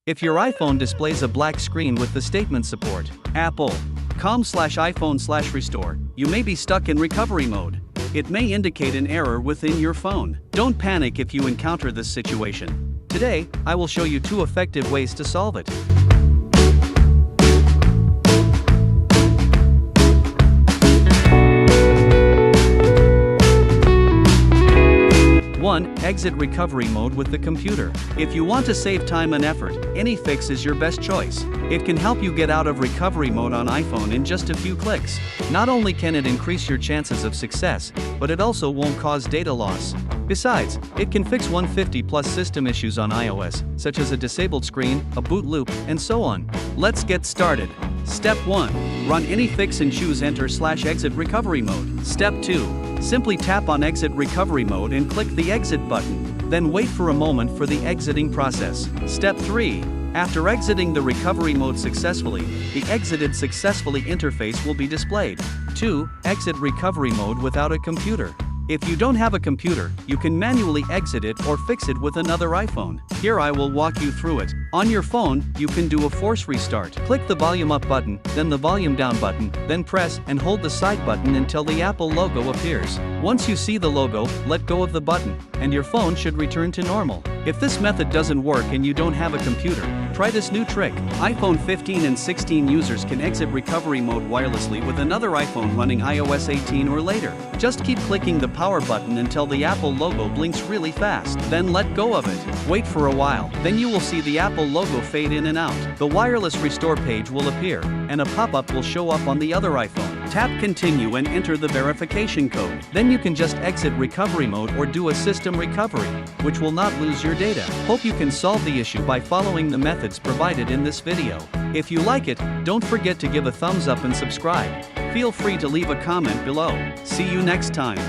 If your iPhone displays a black screen with the statement support, Apple.com/iPhone/restore, you may be stuck in recovery mode. It may indicate an error within your phone. Don't panic if you encounter this situation. Today, I will show you 2 effective ways to solve it. 1. Exit recovery mode with the computer. If you want to save time and effort, any fix is your best choice. It can help you get out of recovery mode on iPhone in just a few clicks. Not only can it increase your chances of success, but it also won't cause data loss. Besides, it can fix 150+ system issues on iOS, such as a disabled screen, a boot loop, and so on. Let's get started. Step 1. Run any fix and choose Enter/Exit recovery mode. Step 2. Simply tap on Exit recovery mode and click the Exit button. Then wait for a moment for the exiting process. Step 3. After exiting the recovery mode successfully, the Exited Successfully interface will be displayed. 2. Exit recovery mode without a computer. If you don't have a computer, you can manually exit it or fix it with another iPhone. Here I will walk you through it. On your phone, you can do a force restart. Click the volume up button, then the volume down button, then press and hold the side button until the Apple logo appears. Once you see the logo, let go of the button, and your phone should return to normal. If this method doesn't work and you don't have a computer, try this new trick. iPhone 15 and 16 users can exit recovery mode wirelessly with another iPhone running iOS 18 or later. Just keep clicking the power button until the Apple logo blinks really fast. Then let go of it. Wait for a while. Then you will see the Apple logo fade in and out. The wireless restore page will appear, and a pop-up will show up on the other iPhone. Tap Continue and enter the verification code. Then you can just exit recovery mode or do a system recovery, which will not lose your data. Hope you can solve the issue by following the methods provided in this video. If you like it, don't forget to give a thumbs up and subscribe. Feel free to leave a comment below. See you next time.